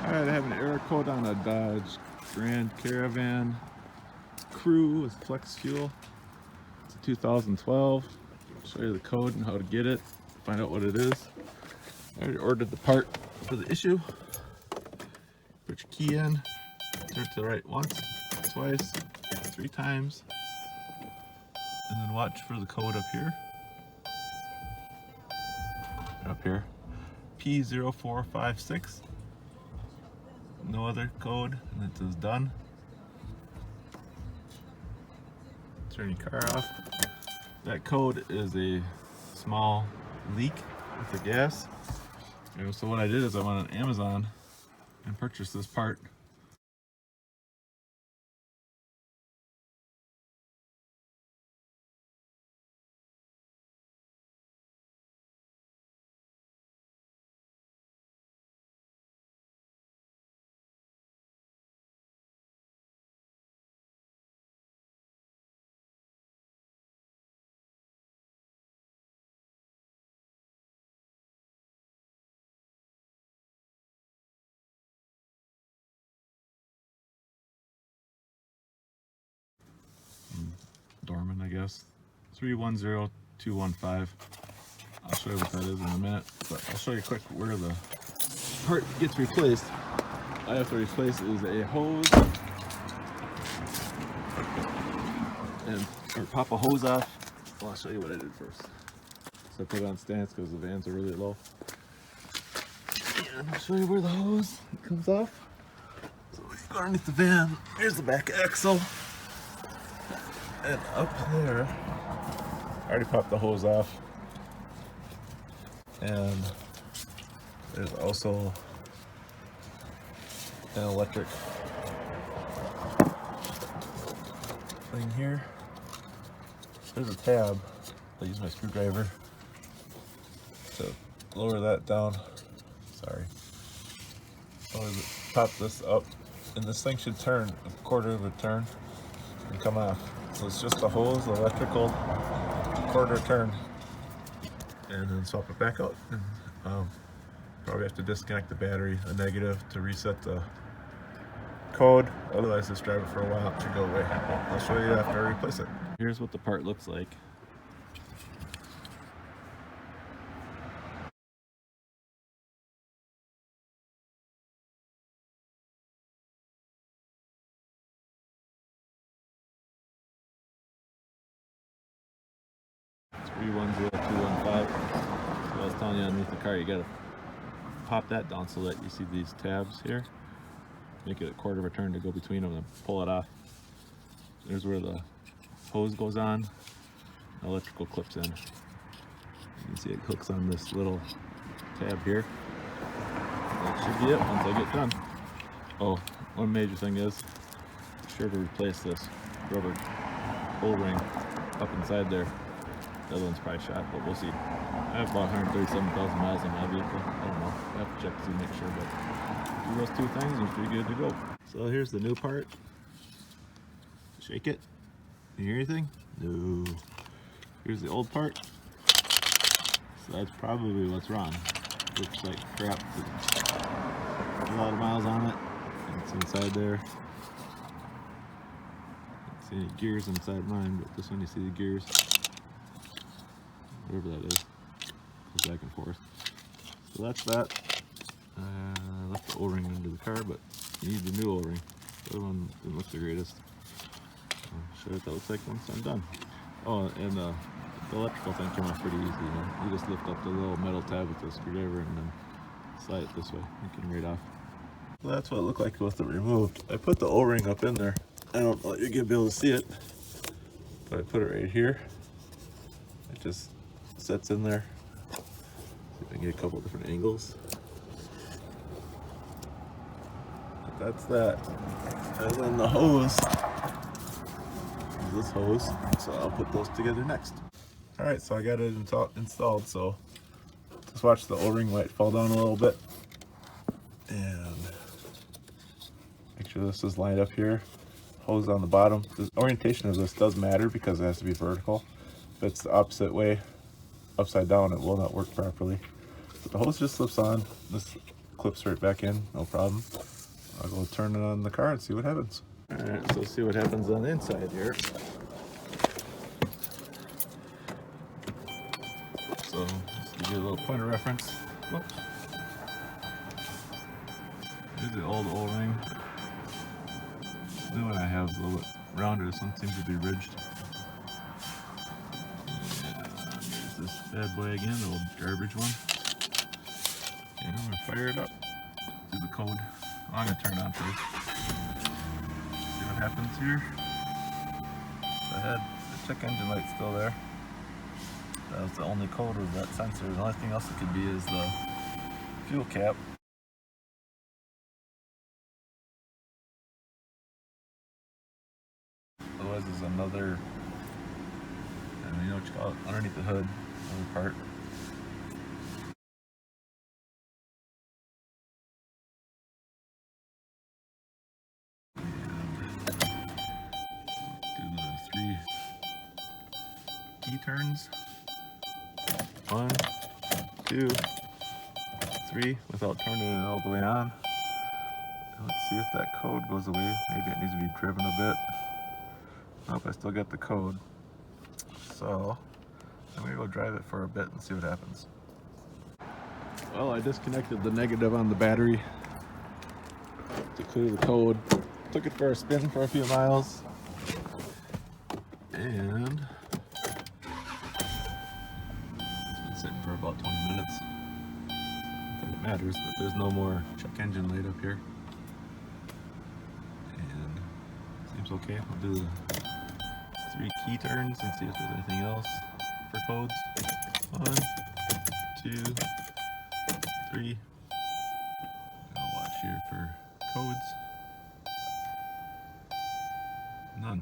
Alright, I have an error code on a Dodge Grand Caravan Crew with flex fuel. It's a 2012. I'll show you the code and how to get it, find out what it is. I already ordered the part for the issue. Put your key in, turn to the right once, twice, 3 times, and then watch for the code up here. Up here, P0456. No other code, and it says done. Turn your car off. That code is a small leak with the gas. And so what I did is I went on Amazon and purchased this part. Dorman, I guess. 310215. I'll show you what that is in a minute, but I'll show you quick where the part gets replaced. I have to replace is a hose or pop a hose off. Well, I'll show you what I did first. So I put it on stands because the vans are really low. And I'll show you where the hose comes off. So we go underneath the van. Here's the back axle. And up there, I already popped the hose off. And there's also an electric thing here. There's a tab. I use my screwdriver to lower that down. Sorry. Pop this up, and this thing should turn a quarter of a turn and come off. So it's just a hose, electrical, quarter turn, and then swap it back out. And, probably have to disconnect the battery, a negative, to reset the code. Otherwise, just drive it for a while, it should go away. I'll show you after I replace it. Here's what the part looks like. It's 310215. So I was telling you underneath the car, you gotta pop that down so that you see these tabs here. Make it a quarter of a turn to go between them and pull it off. There's where the hose goes on, the electrical clips in. You can see it hooks on this little tab here. That should be it once I get done. Oh, one major thing is, be sure to replace this rubber O-ring up inside there. The other one's probably shot, but we'll see. I have about 137,000 miles on my vehicle. I don't know. I have to check to make sure, but do those 2 things and you're pretty good to go. So here's the new part. Shake it. You hear anything? No. Here's the old part. So that's probably what's wrong. Looks like crap. A lot of miles on it. It's inside there. Can't see any gears inside mine, but this one you see the gears. Whatever that is. Goes back and forth. So that's that. I left the O-ring under the car, but you need the new O-ring. The other one didn't look the greatest. I'll show you what that looks like once I'm done. Oh, and the electrical thing came off pretty easy. You know? You just lift up the little metal tab with the screwdriver and then slide it this way. You can right off. So that's what it looked like with it removed. I put the O-ring up in there. I don't know if you're gonna be able to see it, but I put it right here. It just sets in there. See if I can get a couple different angles. But that's that. And then the hose is this hose. So I'll put those together next. Alright, so I got it installed, so just watch the O-ring light fall down a little bit. And make sure this is lined up here. Hose on the bottom. The orientation of this does matter because it has to be vertical. If it's the opposite way, upside down, it will not work properly. So the hose just slips on. This clips right back in, no problem. I'll go turn it on the car and see what happens. Alright, so let's see what happens on the inside here. So, just to give you a little point of reference. Whoops. Here's the old O-ring. The new one I have is a little bit rounder. This one seems to be ridged. And here's this bad boy again, the old garbage one. And I'm gonna fire it up. Do the code. Well, I'm gonna turn it on first. See what happens here. So I had the check engine light still there. That was the only code of that sensor. The only thing else it could be is the fuel cap. Otherwise there's another, I don't know what you call it, underneath the hood, another part. And do the 3 key turns. 1, 2, 3, without turning it all the way on. And let's see if that code goes away. Maybe it needs to be driven a bit. Nope, I still got the code. So I'm gonna go drive it for a bit and see what happens. Well, I disconnected the negative on the battery to clear the code. Took it for a spin for a few miles. And sitting for about 20 minutes. Not that it matters, but there's no more check engine light up here. And seems okay. We'll do the 3 key turns and see if there's anything else for codes. 1, 2, 3. I'll watch here for codes. None.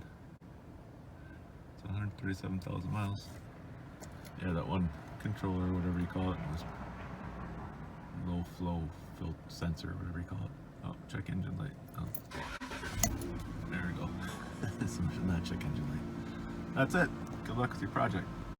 It's 137,000 miles. Yeah, that one controller, whatever you call it, was low flow filter sensor, whatever you call it. Oh, check engine light. Oh. There we go. This one should not check engine light. That's it. Good luck with your project.